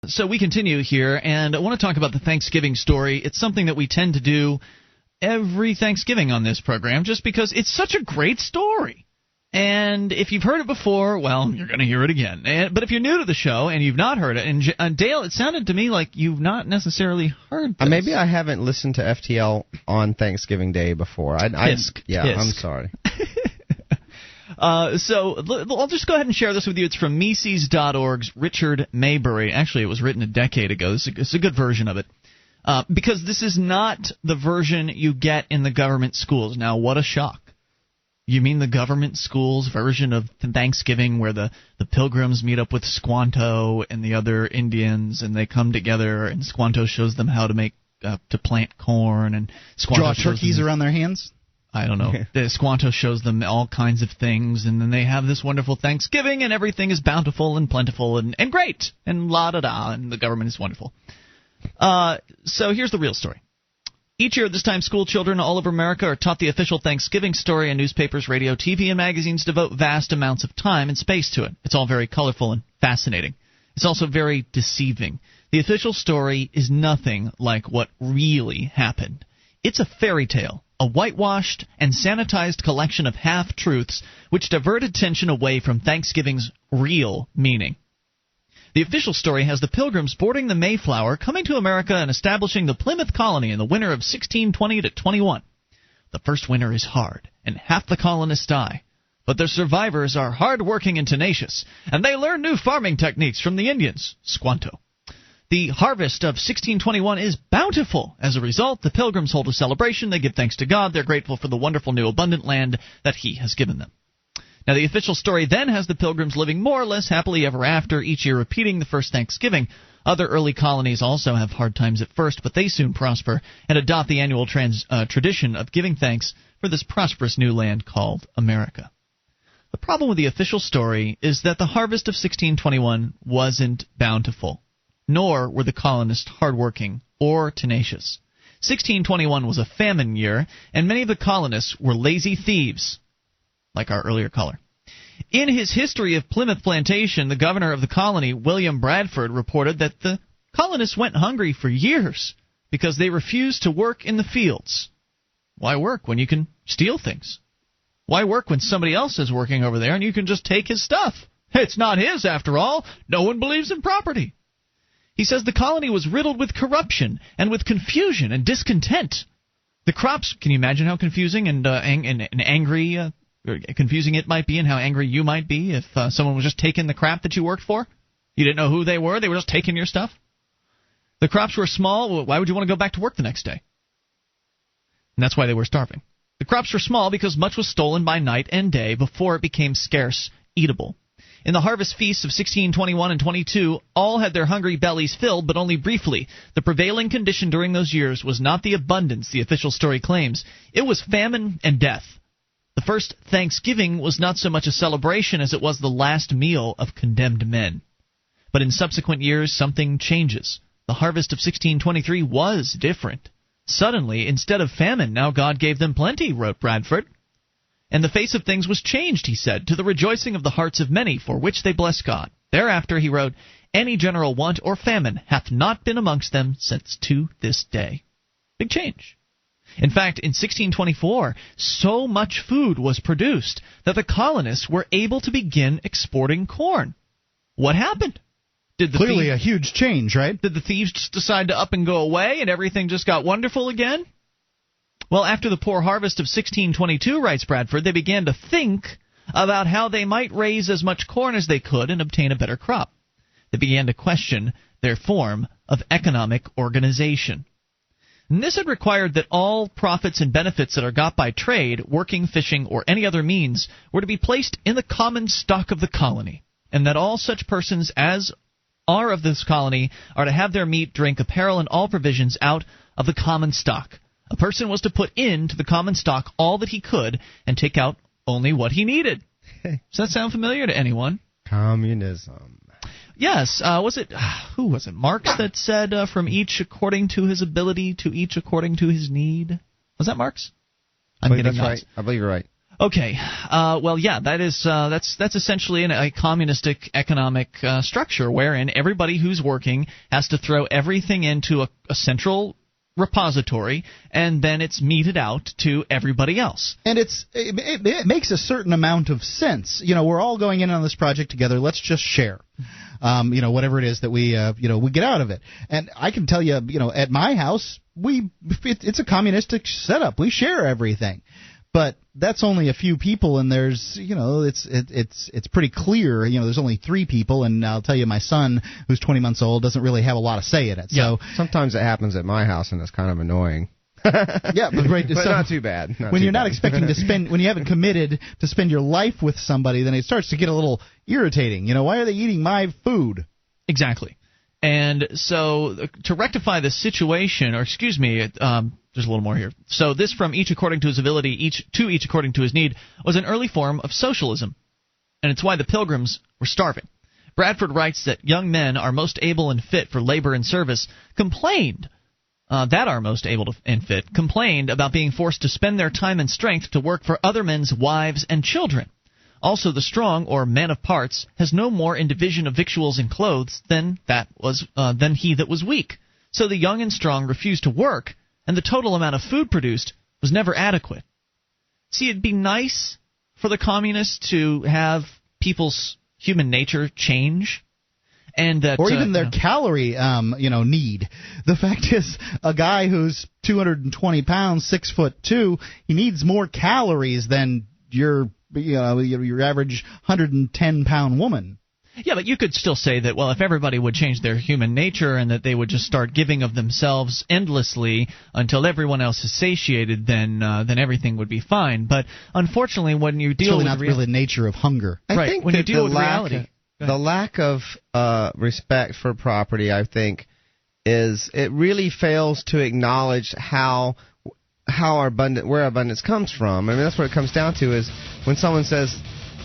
So we continue here, and I want to talk about the Thanksgiving story. It's something that we tend to do every Thanksgiving on this program just because it's such a great story. And if you've heard it before, well, you're going to hear it again. But if you're new to the show and you've not heard it, and Dale, it sounded to me like you've not necessarily heard this. Maybe I haven't listened to FTL on Thanksgiving Day before. Tisk. I'm sorry. So I'll just go ahead and share this with you. It's from Mises.org's Richard Maybury. Actually, it was written a decade ago. It's a good version of it. Because this is not the version you get in the government schools. Now, what a shock. You mean the government schools version of Thanksgiving where the pilgrims meet up with Squanto and the other Indians and they come together and Squanto shows them how to plant corn and Squanto draw turkeys around their hands? I don't know. Squanto shows them all kinds of things, and then they have this wonderful Thanksgiving, and everything is bountiful and plentiful and great, and la-da-da, and the government is wonderful. So here's the real story. Each year at this time, school children all over America are taught the official Thanksgiving story, and newspapers, radio, TV, and magazines devote vast amounts of time and space to it. It's all very colorful and fascinating. It's also very deceiving. The official story is nothing like what really happened. It's a fairy tale, a whitewashed and sanitized collection of half-truths which divert attention away from Thanksgiving's real meaning. The official story has the Pilgrims boarding the Mayflower, coming to America and establishing the Plymouth Colony in the winter of 1620 to 21. The first winter is hard, and half the colonists die. But their survivors are hard-working and tenacious, and they learn new farming techniques from the Indians, Squanto. The harvest of 1621 is bountiful. As a result, the Pilgrims hold a celebration. They give thanks to God. They're grateful for the wonderful new abundant land that He has given them. Now, the official story then has the Pilgrims living more or less happily ever after, each year repeating the first Thanksgiving. Other early colonies also have hard times at first, but they soon prosper and adopt the annual tradition of giving thanks for this prosperous new land called America. The problem with the official story is that the harvest of 1621 wasn't bountiful, nor were the colonists hardworking or tenacious. 1621 was a famine year, and many of the colonists were lazy thieves, like our earlier caller. In his History of Plymouth Plantation, the governor of the colony, William Bradford, reported that the colonists went hungry for years because they refused to work in the fields. Why work when you can steal things? Why work when somebody else is working over there and you can just take his stuff? It's not his, after all. No one believes in property. He says the colony was riddled with corruption and with confusion and discontent. The crops, can you imagine how confusing and angry confusing it might be, and how angry you might be if someone was just taking the crap that you worked for? You didn't know who they were just taking your stuff? The crops were small. Why would you want to go back to work the next day? And that's why they were starving. The crops were small because much was stolen by night and day before it became scarce, eatable. In the harvest feasts of 1621 and 22, all had their hungry bellies filled, but only briefly. The prevailing condition during those years was not the abundance the official story claims. It was famine and death. The first Thanksgiving was not so much a celebration as it was the last meal of condemned men. But in subsequent years, something changes. The harvest of 1623 was different. Suddenly, instead of famine, now God gave them plenty, wrote Bradford. And the face of things was changed, he said, to the rejoicing of the hearts of many, for which they bless God. Thereafter, he wrote, any general want or famine hath not been amongst them since to this day. Big change. In fact, in 1624, so much food was produced that the colonists were able to begin exporting corn. What happened? Clearly a huge change, right? Did the thieves just decide to up and go away and everything just got wonderful again? Well, after the poor harvest of 1622, writes Bradford, they began to think about how they might raise as much corn as they could and obtain a better crop. They began to question their form of economic organization. And this had required that all profits and benefits that are got by trade, working, fishing, or any other means were to be placed in the common stock of the colony, and that all such persons as are of this colony are to have their meat, drink, apparel, and all provisions out of the common stock. A person was to put into the common stock all that he could and take out only what he needed. Does that sound familiar to anyone? Communism. Yes. Who was it? Marx that said, from each according to his ability, to each according to his need? Was that Marx? That's right. I believe you're right. Okay, well, yeah, that's essentially a communistic economic structure wherein everybody who's working has to throw everything into a central repository, and then it's meted out to everybody else. And it makes a certain amount of sense. We're all going in on this project together. Let's just share. Whatever it is that we get out of it. And I can tell you, at my house, it's a communistic setup. We share everything. But that's only a few people, and there's, it's pretty clear. There's only 3 people, and I'll tell you, my son, who's 20 months old, doesn't really have a lot of say in it. So sometimes it happens at my house, and it's kind of annoying. Yeah, but not too bad. When you're not expecting to spend, when you haven't committed to spend your life with somebody, then it starts to get a little irritating. Why are they eating my food? Exactly. And so to rectify the situation, or excuse me, there's a little more here. So this from each according to his ability, each according to his need, was an early form of socialism. And it's why the Pilgrims were starving. Bradford writes that young men are most able and fit for labor and service complained about being forced to spend their time and strength to work for other men's wives and children. Also, the strong, or man of parts, has no more in division of victuals and clothes than he that was weak. So the young and strong refused to work, and the total amount of food produced was never adequate. See, it'd be nice for the communists to have people's human nature change, and that, or even their calorie, need. The fact is, a guy who's 220 pounds, 6'2", he needs more calories than your average 110-pound woman. Yeah, but you could still say that, well, if everybody would change their human nature and that they would just start giving of themselves endlessly until everyone else is satiated, then everything would be fine. But unfortunately, when you deal with really the nature of hunger, I think when you deal with reality, the lack of respect for property, I think, it really fails to acknowledge where abundance comes from. I mean, that's what it comes down to, is when someone says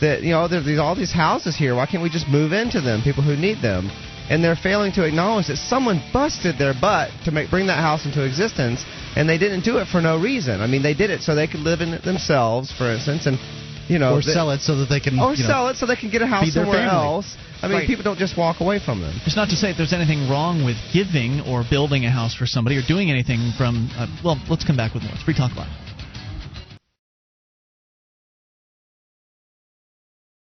that, there's all these houses here, why can't we just move into them, people who need them? And they're failing to acknowledge that someone busted their butt to bring that house into existence, and they didn't do it for no reason. I mean, they did it so they could live in it themselves, for instance, and sell it so that they can sell it so they can get a house somewhere else. I mean, right. People don't just walk away from them. It's not to say that there's anything wrong with giving or building a house for somebody or doing anything from. Let's come back with more. It's Free Talk Live.